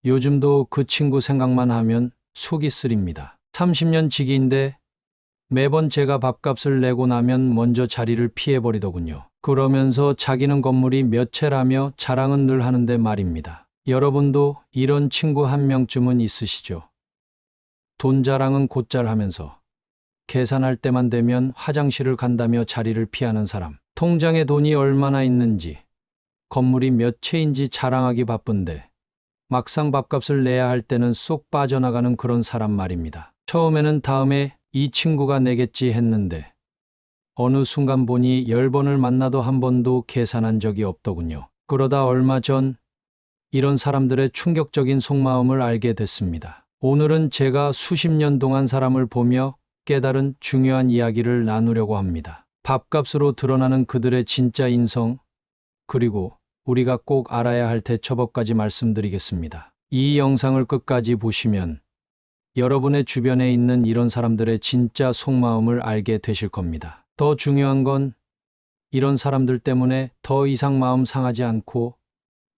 요즘도 그 친구 생각만 하면 속이 쓰립니다. 30년 지기인데 매번 제가 밥값을 내고 나면 먼저 자리를 피해버리더군요. 그러면서 자기는 건물이 몇 채라며 자랑은 늘 하는데 말입니다. 여러분도 이런 친구 한 명쯤은 있으시죠? 돈 자랑은 곧잘 하면서 계산할 때만 되면 화장실을 간다며 자리를 피하는 사람. 통장에 돈이 얼마나 있는지, 건물이 몇 채인지 자랑하기 바쁜데 막상 밥값을 내야 할 때는 쏙 빠져나가는 그런 사람 말입니다. 처음에는 다음에 이 친구가 내겠지 했는데 어느 순간 보니 10번을 만나도 한 번도 계산한 적이 없더군요. 그러다 얼마 전 이런 사람들의 충격적인 속마음을 알게 됐습니다. 오늘은 제가 수십 년 동안 사람을 보며 깨달은 중요한 이야기를 나누려고 합니다. 밥값으로 드러나는 그들의 진짜 인성, 그리고 우리가 꼭 알아야 할 대처법까지 말씀드리겠습니다. 이 영상을 끝까지 보시면 여러분의 주변에 있는 이런 사람들의 진짜 속마음을 알게 되실 겁니다. 더 중요한 건 이런 사람들 때문에 더 이상 마음 상하지 않고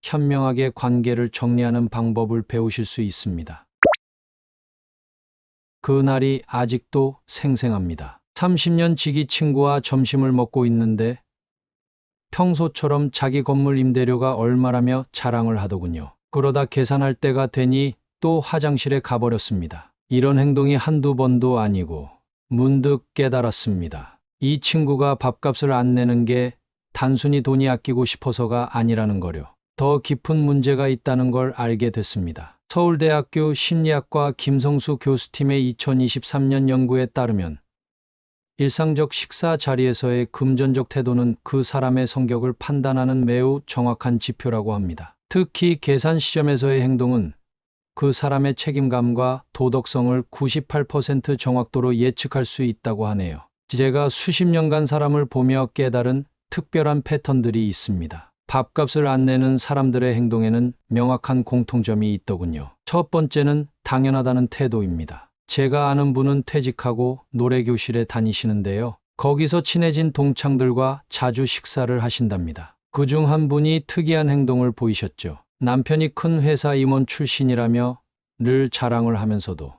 현명하게 관계를 정리하는 방법을 배우실 수 있습니다. 그 날이 아직도 생생합니다. 30년 지기 친구와 점심을 먹고 있는데 평소처럼 자기 건물 임대료가 얼마라며 자랑을 하더군요. 그러다 계산할 때가 되니 또 화장실에 가버렸습니다. 이런 행동이 한두 번도 아니고 문득 깨달았습니다. 이 친구가 밥값을 안 내는 게 단순히 돈이 아끼고 싶어서가 아니라는 거요. 더 깊은 문제가 있다는 걸 알게 됐습니다. 서울대학교 심리학과 김성수 교수팀의 2023년 연구에 따르면 일상적 식사 자리에서의 금전적 태도는 그 사람의 성격을 판단하는 매우 정확한 지표라고 합니다. 특히 계산 시점에서의 행동은 그 사람의 책임감과 도덕성을 98% 정확도로 예측할 수 있다고 하네요. 제가 수십 년간 사람을 보며 깨달은 특별한 패턴들이 있습니다. 밥값을 안 내는 사람들의 행동에는 명확한 공통점이 있더군요. 첫 번째는 당연하다는 태도입니다. 제가 아는 분은 퇴직하고 노래교실에 다니시는데요. 거기서 친해진 동창들과 자주 식사를 하신답니다. 그중 한 분이 특이한 행동을 보이셨죠. 남편이 큰 회사 임원 출신이라며 늘 자랑을 하면서도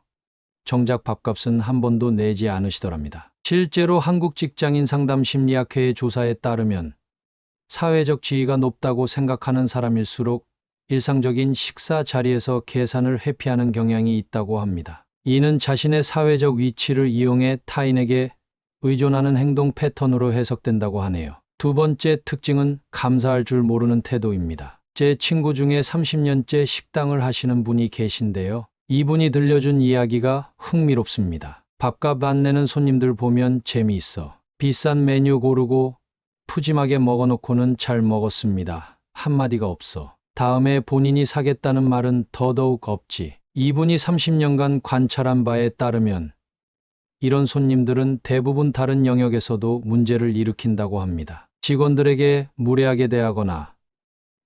정작 밥값은 한 번도 내지 않으시더랍니다. 실제로 한국 직장인 상담 심리학회의 조사에 따르면 사회적 지위가 높다고 생각하는 사람일수록 일상적인 식사 자리에서 계산을 회피하는 경향이 있다고 합니다. 이는 자신의 사회적 위치를 이용해 타인에게 의존하는 행동 패턴으로 해석된다고 하네요. 두 번째 특징은 감사할 줄 모르는 태도입니다. 제 친구 중에 30년째 식당을 하시는 분이 계신데요. 이분이 들려준 이야기가 흥미롭습니다. 밥값 안 내는 손님들 보면 재미있어. 비싼 메뉴 고르고 푸짐하게 먹어놓고는 잘 먹었습니다. 한마디가 없어. 다음에 본인이 사겠다는 말은 더더욱 없지. 이분이 30년간 관찰한 바에 따르면 이런 손님들은 대부분 다른 영역에서도 문제를 일으킨다고 합니다. 직원들에게 무례하게 대하거나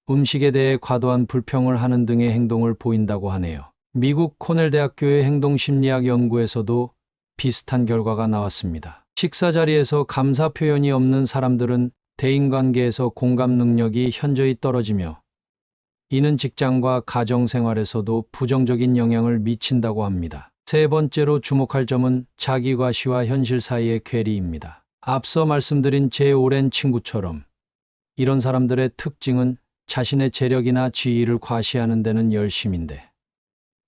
음식에 대해 과도한 불평을 하는 등의 행동을 보인다고 하네요. 미국 코넬 대학교의 행동심리학 연구에서도 비슷한 결과가 나왔습니다. 식사 자리에서 감사 표현이 없는 사람들은 대인관계에서 공감 능력이 현저히 떨어지며 이는 직장과 가정 생활에서도 부정적인 영향을 미친다고 합니다. 세 번째로 주목할 점은 자기과시와 현실 사이의 괴리입니다. 앞서 말씀드린 제 오랜 친구처럼 이런 사람들의 특징은 자신의 재력이나 지위를 과시하는 데는 열심인데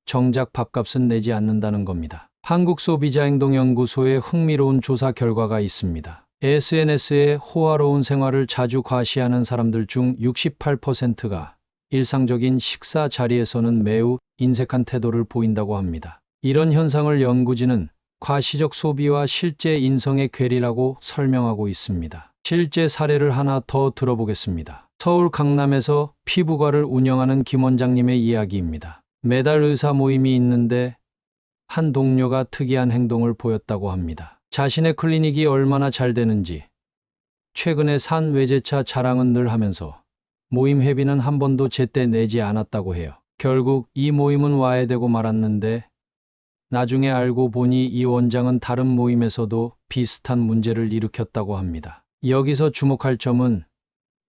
정작 밥값은 내지 않는다는 겁니다. 한국소비자행동연구소의 흥미로운 조사 결과가 있습니다. SNS에 호화로운 생활을 자주 과시하는 사람들 중 68%가 일상적인 식사 자리에서는 매우 인색한 태도를 보인다고 합니다. 이런 현상을 연구진은 과시적 소비와 실제 인성의 괴리라고 설명하고 있습니다. 실제 사례를 하나 더 들어보겠습니다. 서울 강남에서 피부과를 운영하는 김 원장님의 이야기입니다. 매달 의사 모임이 있는데 한 동료가 특이한 행동을 보였다고 합니다. 자신의 클리닉이 얼마나 잘 되는지 최근에 산 외제차 자랑은 늘 하면서 모임 회비는 한 번도 제때 내지 않았다고 해요. 결국 이 모임은 와해되고 말았는데 나중에 알고 보니 이 원장은 다른 모임에서도 비슷한 문제를 일으켰다고 합니다. 여기서 주목할 점은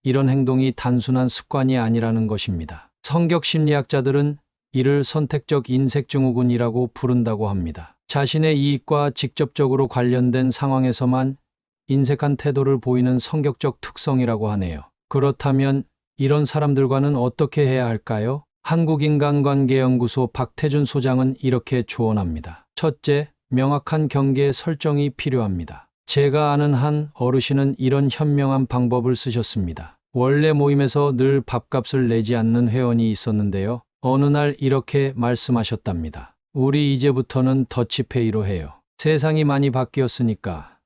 이런 행동이 단순한 습관이 아니라는 것입니다. 성격 심리학자들은 이를 선택적 인색증후군이라고 부른다고 합니다. 자신의 이익과 직접적으로 관련된 상황에서만 인색한 태도를 보이는 성격적 특성이라고 하네요. 그렇다면 이런 사람들과는 어떻게 해야 할까요? 한국인간관계연구소 박태준 소장은 이렇게 조언합니다. 첫째, 명확한 경계 설정이 필요합니다. 제가 아는 한 어르신은 이런 현명한 방법을 쓰셨습니다. 원래 모임에서 늘 밥값을 내지 않는 회원이 있었는데요. 어느 날 이렇게 말씀하셨답니다. 우리 이제부터는 더치페이로 해요. 세상이 많이 바뀌었으니까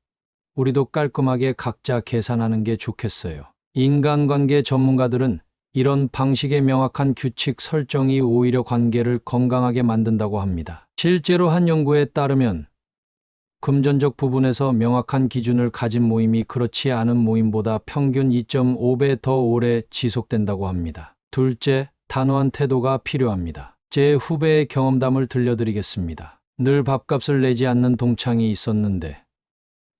우리도 깔끔하게 각자 계산하는 게 좋겠어요. 인간관계 전문가들은 이런 방식의 명확한 규칙 설정이 오히려 관계를 건강하게 만든다고 합니다. 실제로 한 연구에 따르면 금전적 부분에서 명확한 기준을 가진 모임이 그렇지 않은 모임보다 평균 2.5배 더 오래 지속된다고 합니다. 둘째, 단호한 태도가 필요합니다. 제 후배의 경험담을 들려드리겠습니다. 늘 밥값을 내지 않는 동창이 있었는데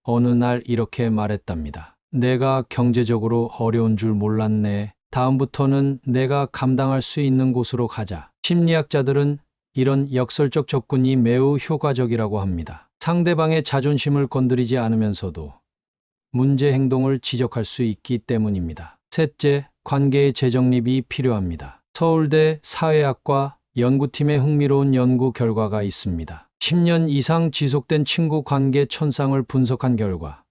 어느 날 이렇게 말했답니다. 내가 경제적으로 어려운 줄 몰랐네. 다음부터는 내가 감당할 수 있는 곳으로 가자. 심리학자들은 이런 역설적 접근이 매우 효과적이라고 합니다. 상대방의 자존심을 건드리지 않으면서도 문제 행동을 지적할 수 있기 때문입니다. 셋째, 관계의 재정립이 필요합니다. 서울대 사회학과 연구팀의 흥미로운 연구 결과가 있습니다. 10년 이상 지속된 친구 관계 천상을 분석한 결과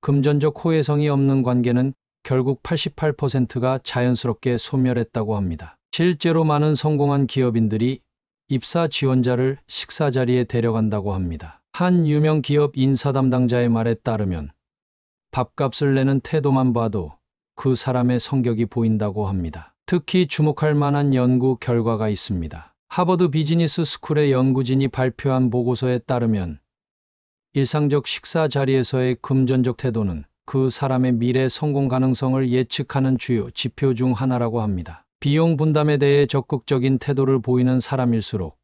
금전적 호혜성이 없는 관계는 결국 88%가 자연스럽게 소멸했다고 합니다. 실제로 많은 성공한 기업인들이 입사 지원자를 식사 자리에 데려간다고 합니다. 한 유명 기업 인사 담당자의 말에 따르면 밥값을 내는 태도만 봐도 그 사람의 성격이 보인다고 합니다. 특히 주목할 만한 연구 결과가 있습니다. 하버드 비즈니스 스쿨의 연구진이 발표한 보고서에 따르면 일상적 식사 자리에서의 금전적 태도는 그 사람의 미래 성공 가능성을 예측하는 주요 지표 중 하나라고 합니다. 비용 분담에 대해 적극적인 태도를 보이는 사람일수록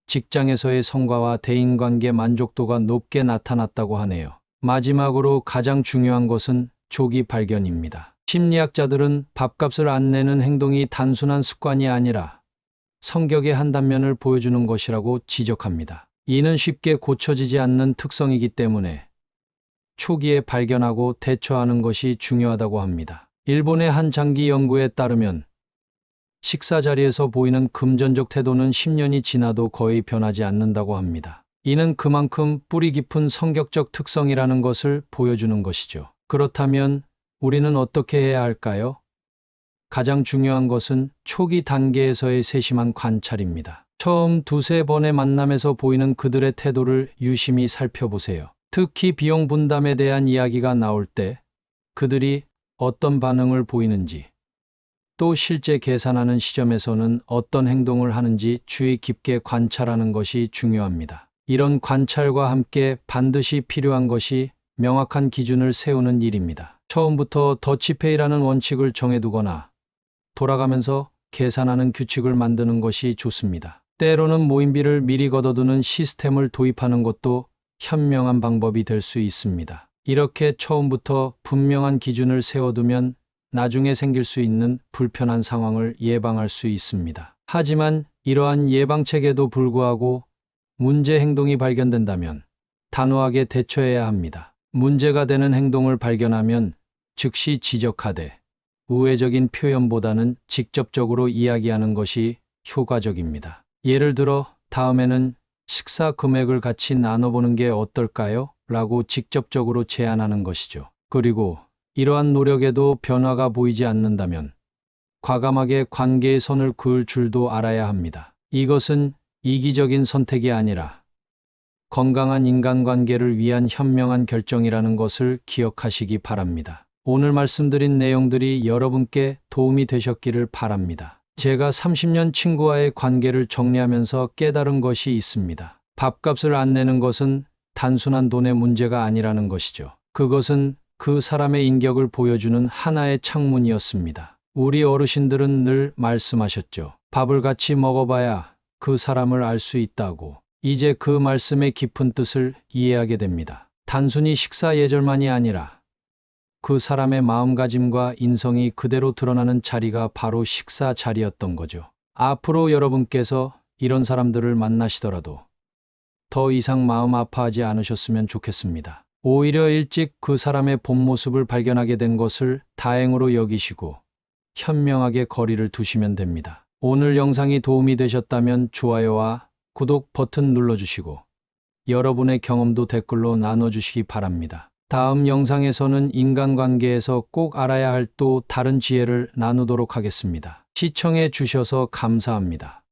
직장에서의 성과와 대인관계 만족도가 높게 나타났다고 하네요. 마지막으로 가장 중요한 것은 조기 발견입니다. 심리학자들은 밥값을 안 내는 행동이 단순한 습관이 아니라 성격의 한 단면을 보여주는 것이라고 지적합니다. 이는 쉽게 고쳐지지 않는 특성이기 때문에 초기에 발견하고 대처하는 것이 중요하다고 합니다. 일본의 한 장기 연구에 따르면 식사 자리에서 보이는 금전적 태도는 10년이 지나도 거의 변하지 않는다고 합니다. 이는 그만큼 뿌리 깊은 성격적 특성이라는 것을 보여주는 것이죠. 그렇다면 우리는 어떻게 해야 할까요? 가장 중요한 것은 초기 단계에서의 세심한 관찰입니다. 처음 두세 번의 만남에서 보이는 그들의 태도를 유심히 살펴보세요. 특히 비용 분담에 대한 이야기가 나올 때 그들이 어떤 반응을 보이는지, 또 실제 계산하는 시점에서는 어떤 행동을 하는지 주의 깊게 관찰하는 것이 중요합니다. 이런 관찰과 함께 반드시 필요한 것이 명확한 기준을 세우는 일입니다. 처음부터 더치페이라는 원칙을 정해두거나 돌아가면서 계산하는 규칙을 만드는 것이 좋습니다. 때로는 모임비를 미리 걷어두는 시스템을 도입하는 것도 현명한 방법이 될 수 있습니다. 이렇게 처음부터 분명한 기준을 세워두면 나중에 생길 수 있는 불편한 상황을 예방할 수 있습니다. 하지만 이러한 예방책에도 불구하고 문제 행동이 발견된다면 단호하게 대처해야 합니다. 문제가 되는 행동을 발견하면 즉시 지적하되 우회적인 표현보다는 직접적으로 이야기하는 것이 효과적입니다. 예를 들어 다음에는 식사 금액을 같이 나눠보는 게 어떨까요? 라고 직접적으로 제안하는 것이죠. 그리고 이러한 노력에도 변화가 보이지 않는다면 과감하게 관계의 선을 그을 줄도 알아야 합니다. 이것은 이기적인 선택이 아니라 건강한 인간관계를 위한 현명한 결정이라는 것을 기억하시기 바랍니다. 오늘 말씀드린 내용들이 여러분께 도움이 되셨기를 바랍니다. 제가 30년 친구와의 관계를 정리하면서 깨달은 것이 있습니다. 밥값을 안 내는 것은 단순한 돈의 문제가 아니라는 것이죠. 그것은 그 사람의 인격을 보여주는 하나의 창문이었습니다. 우리 어르신들은 늘 말씀하셨죠. 밥을 같이 먹어봐야 그 사람을 알 수 있다고. 이제 그 말씀의 깊은 뜻을 이해하게 됩니다. 단순히 식사 예절만이 아니라 그 사람의 마음가짐과 인성이 그대로 드러나는 자리가 바로 식사 자리였던 거죠. 앞으로 여러분께서 이런 사람들을 만나시더라도 더 이상 마음 아파하지 않으셨으면 좋겠습니다. 오히려 일찍 그 사람의 본 모습을 발견하게 된 것을 다행으로 여기시고 현명하게 거리를 두시면 됩니다. 오늘 영상이 도움이 되셨다면 좋아요와 구독 버튼 눌러주시고 여러분의 경험도 댓글로 나눠주시기 바랍니다. 다음 영상에서는 인간관계에서 꼭 알아야 할 또 다른 지혜를 나누도록 하겠습니다. 시청해 주셔서 감사합니다.